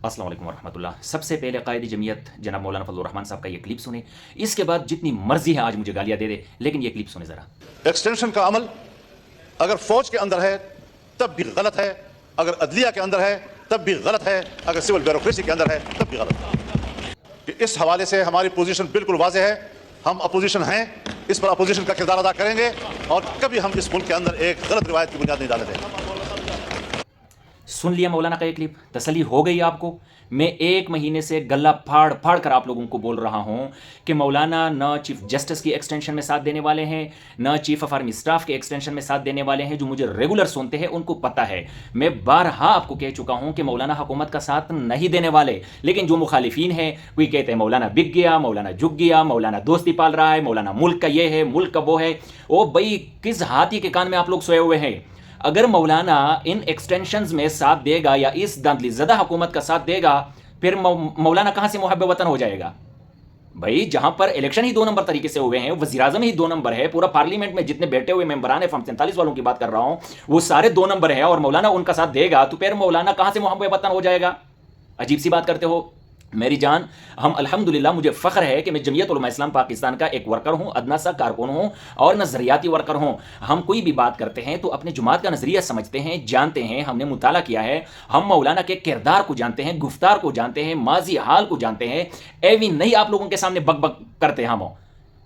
अस्सलाम वालेकुम वरहमतुल्लाह। सबसे पहले कायद जमीयत जनाब मौलाना फजलुर रहमान साहब का ये क्लिप सुने। इसके बाद जितनी मर्जी है आज मुझे गालियां दे दे, लेकिन ये क्लिप सुने ज़रा। एक्सटेंशन का अमल अगर फौज के अंदर है तब भी गलत है, अगर अदलिया के अंदर है तब भी गलत है, अगर सिविल ब्यूरोक्रेसी के अंदर है तब भी गलत है। इस हवाले से हमारी पोजीशन बिल्कुल वाज़ेह है, हम अपोजिशन हैं, इस पर अपोजिशन का किरदार अदा करेंगे और कभी हम इस मुल्क के अंदर एक गलत रिवायत की बुनियाद नहीं डालने देंगे। सुन लिया मौलाना का ये क्लिप, तसल्ली हो गई आपको। मैं एक महीने से गला फाड़ फाड़ कर आप लोगों को बोल रहा हूं कि मौलाना न चीफ जस्टिस की एक्सटेंशन में साथ देने वाले हैं, न चीफ ऑफ आर्मी स्टाफ के एक्सटेंशन में साथ देने वाले हैं। जो मुझे रेगुलर सुनते हैं उनको पता है, मैं बारहा आपको कह चुका हूं कि मौलाना हुकूमत का साथ नहीं देने वाले। लेकिन जो मुखालिफिन हैं कोई कहते हैं मौलाना बिक गया, मौलाना झुक गया, मौलाना दोस्ती पाल रहा है, मौलाना मुल्क का ये है, मुल्क का वो है। ओ भाई, किस हाथी के कान में आप लोग सोए हुए हैं? अगर मौलाना इन एक्सटेंशंस में साथ देगा या इस दांतली ज़दा हुकूमत का साथ देगा, फिर मौलाना कहां से मुहब्ब वतन हो जाएगा? भाई, जहां पर इलेक्शन ही 2 नंबर तरीके से हुए हैं, वज़ीर आज़म ही 2 नंबर है, पूरा पार्लियामेंट में जितने बैठे हुए मेंबरान है, 47 वालों की बात कर रहा हूं, वो सारे 2 नंबर है और मौलाना उनका साथ देगा, तो फिर मौलाना कहां से मुहब्ब वतन हो जाएगा? अजीब सी बात करते हो मेरी जान। हम अल्हम्दुलिल्लाह, मुझे फ़ख्र है कि मैं जमीयत उलमा इस्लाम पाकिस्तान का एक वर्कर हूँ, अदना सा कारकुन हूँ और नज़रियाती वर्कर हूँ। हम कोई भी बात करते हैं तो अपने जमात का नज़रिया समझते हैं, जानते हैं, हमने मुताला किया है। हम मौलाना के किरदार को जानते हैं, गुफ्तार को जानते हैं, माजी हाल को जानते हैं। एवी नहीं आप लोगों के सामने बक बक करते हैं हम,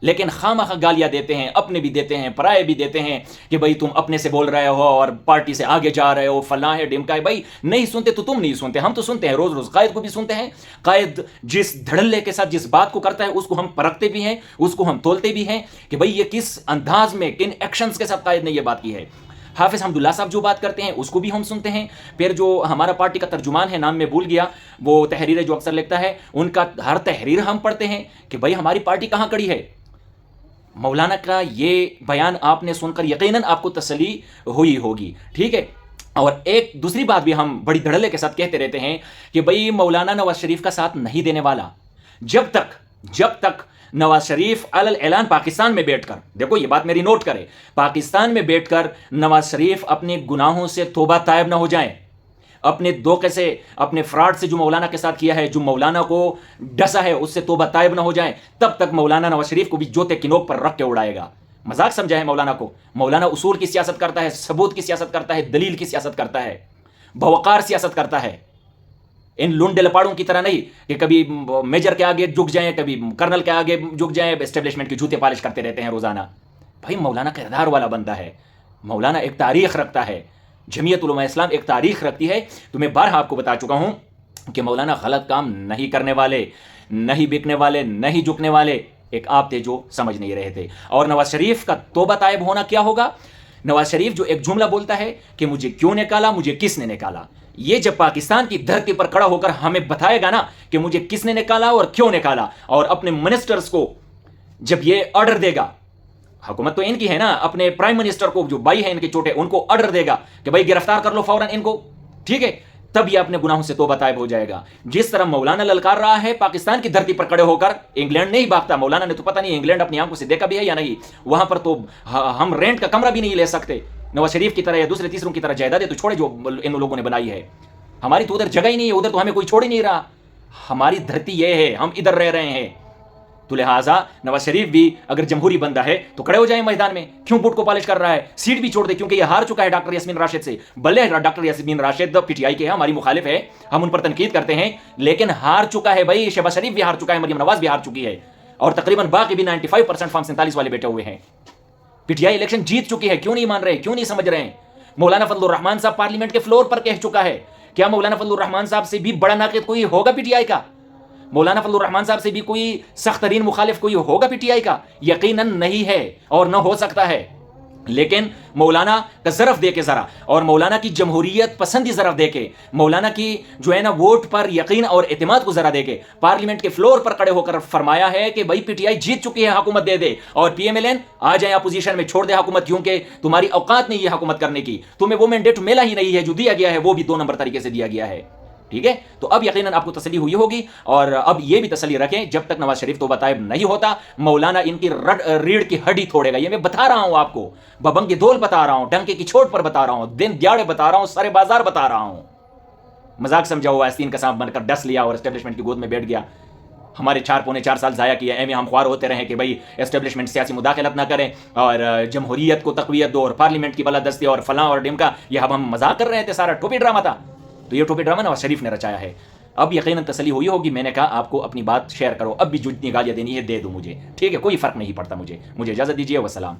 लेकिन खामखा गालियां देते हैं, अपने भी देते हैं, पराए भी देते हैं कि भाई तुम अपने से बोल रहे हो और पार्टी से आगे जा रहे हो, फलां है डिमका है। भाई नहीं सुनते तो तुम नहीं सुनते, हम तो सुनते हैं, रोज रोज कायद को भी सुनते हैं। कायद जिस धड़ल्ले के साथ जिस बात को करता है उसको हम परखते भी हैं, उसको हम तोलते भी हैं कि भाई ये किस अंदाज में, किन एक्शंस के साथ कायद ने ये बात की है। हाफिज हमदुल्ला साहब जो बात करते हैं उसको भी हम सुनते हैं। फिर जो हमारा पार्टी का तर्जुमान है, नाम मैं भूल गया, वो तहरीरें जो अक्सर लिखता है, उनका हर तहरीर हम पढ़ते हैं कि भाई हमारी पार्टी कहां खड़ी है। मौलाना का ये बयान आपने सुनकर यकीनन आपको तसल्ली हुई होगी, ठीक है। और एक दूसरी बात भी हम बड़ी धड़ल्ले के साथ कहते रहते हैं कि भाई मौलाना नवाज शरीफ का साथ नहीं देने वाला जब तक नवाज शरीफ अलल ऐलान पाकिस्तान में बैठकर, देखो ये बात मेरी नोट करें, पाकिस्तान में बैठकर नवाज शरीफ अपने गुनाहों से तौबा तायब ना हो जाए, अपने धोखे से, अपने फ्रॉड से जो मौलाना के साथ किया है, जो मौलाना को डसा है, उससे तौबा तायब ना हो जाए, तब तक मौलाना नवाज शरीफ को भी जोते की नोक पर रख के उड़ाएगा। मजाक समझा है मौलाना को? मौलाना उसूल की सियासत करता है, सबूत की सियासत करता है, दलील की सियासत करता है, बवकार सियासत करता है। इन लुंडे लपाड़ों की तरह नहीं कि कभी मेजर के आगे झुक जाएं, कभी कर्नल के आगे झुक जाएं, एस्टेब्लिशमेंट की जूते पालिश करते रहते हैं रोजाना। भाई मौलाना किरदार वाला बंदा है, मौलाना एक तारीख रखता है, जमीयत उलमा इस्लाम एक तारीख रखती है। तो मैं बारहा आपको बता चुका हूं कि मौलाना गलत काम नहीं करने वाले, नहीं बिकने वाले, नहीं झुकने वाले एक आप थे जो समझ नहीं रहे थे। और नवाज शरीफ का तौबा तायब होना क्या होगा? नवाज शरीफ जो एक जुमला बोलता है कि मुझे क्यों निकाला, मुझे किसने निकाला, ये जब पाकिस्तान की धरती पर खड़ा होकर हमें बताएगा ना कि मुझे किसने निकाला और क्यों निकाला, और अपने मिनिस्टर्स को जब ये ऑर्डर देगा, हुकूमत तो इनकी है ना, अपने प्राइम मिनिस्टर को, जो भाई है इनके छोटे, उनको ऑर्डर देगा कि भाई गिरफ्तार कर लो फौरन इनको, ठीक है, तब ये अपने गुनाहों से तौबा तायब हो जाएगा। जिस तरह मौलाना ललकार रहा है पाकिस्तान की धरती पर खड़े होकर, इंग्लैंड नहीं भागता मौलाना ने, तो पता नहीं इंग्लैंड अपनी आंखों से देखा भी है या नहीं, वहां पर तो हम रेंट का कमरा भी नहीं ले सकते नवाज शरीफ की तरह या दूसरे तीसरों की तरह। जायदादें तो छोड़े जो इन लोगों ने बनाई है, हमारी तो उधर जगह ही नहीं है, उधर तो हमें कोई छोड़ ही नहीं रहा। हमारी धरती ये है, हम इधर रह रहे हैं। तो लिहाजा नवाज शरीफ भी अगर जमहूरी बंदा है तो खड़े हो जाए मैदान में, क्यों बुट को पॉलिश कर रहा है, सीट भी छोड़ दे, क्योंकि ये हार चुका है डॉक्टर यास्मीन राशिद से। भले डॉक्टर यास्मीन राशिद पीटीआई के हैं, हमारी मुखालिफ है, हम उन पर तनकीद करते हैं, लेकिन हार चुका है भाई। शहबाज शरीफ भी हार चुका है, मरियम नवाज भी हार चुकी है, और तकरीबन बाकी भी 95% फॉर्म 47 वाले बैठे हुए हैं। पीटीआई इलेक्शन जीत चुकी है, क्यों नहीं मान रहे, क्यों नहीं समझ रहे हैं? मौलाना फजलुर रहमान साहब पार्लियामेंट के फ्लोर पर कह चुका है, क्या मौलाना फजलुर रहमान साहब से भी बड़ा नाक़िद कोई होगा पीटीआई का? मौलाना फजलुर रहमान साहब से भी कोई सख्त तरीन मुखालिफ कोई होगा पीटीआई का? यकीनन नहीं है और न हो सकता है। लेकिन मौलाना का ज़रफ दे के ज़रा, और मौलाना की जमहूरियत पसंदी ज़रफ दे के, मौलाना की जो है ना वोट पर यकीन और एतमाद को ज़रा दे के पार्लियामेंट के फ्लोर पर खड़े होकर फरमाया है कि भाई पीटीआई जीत चुकी है, हुकूमत दे दे, और पीएमएलएन आ जाए अपोजिशन में, छोड़ दे हुकूमत, क्योंकि तुम्हारी औकात नहीं है हुकूमत करने की, तुम्हें वो मैंडेट मिला ही नहीं है, जो दिया गया है वो भी 2 नंबर तरीके से दिया गया है, ठीक है। तो अब यकीनन आपको तसल्ली हुई होगी, और अब ये भी तसल्ली रखें, जब तक नवाज शरीफ तौबा तायब नहीं होता, मौलाना इनकी रीढ़ की हड्डी तोड़ेगा। ये मैं बता रहा हूं आपको, बबंग दोल बता रहा हूं, डंके की चोट पर बता रहा हूं, दिन दिहाड़े बता रहा हूं, सारे बाजार बता रहा हूं। मजाक समझा हुआ आस्तीन का सांप बनकर डस लिया और एस्टेब्लिशमेंट की गोद में बैठ गया। हमारे 4 पौने 4 साल ज़ाया किए, एवं हम ख्वार होते रहे कि भाई एस्टेब्लिशमेंट सियासी मुदाखलत ना करें और जमहूरियत को तक़वियत दो और पार्लियामेंट की बलादस्ती और फलां और डिमका। ये अब हम मजाक कर रहे थे, सारा टोपी ड्रामा था। तो ये टोपी ड्रामा नवाज शरीफ ने रचाया है। अब यकीनन तसली हुई होगी, मैंने कहा आपको अपनी बात शेयर करो, अब भी जितनी गालियाँ देनी है दे दो मुझे, ठीक है, कोई फ़र्क नहीं पड़ता मुझे। इजाज़त दीजिए, वसलाम।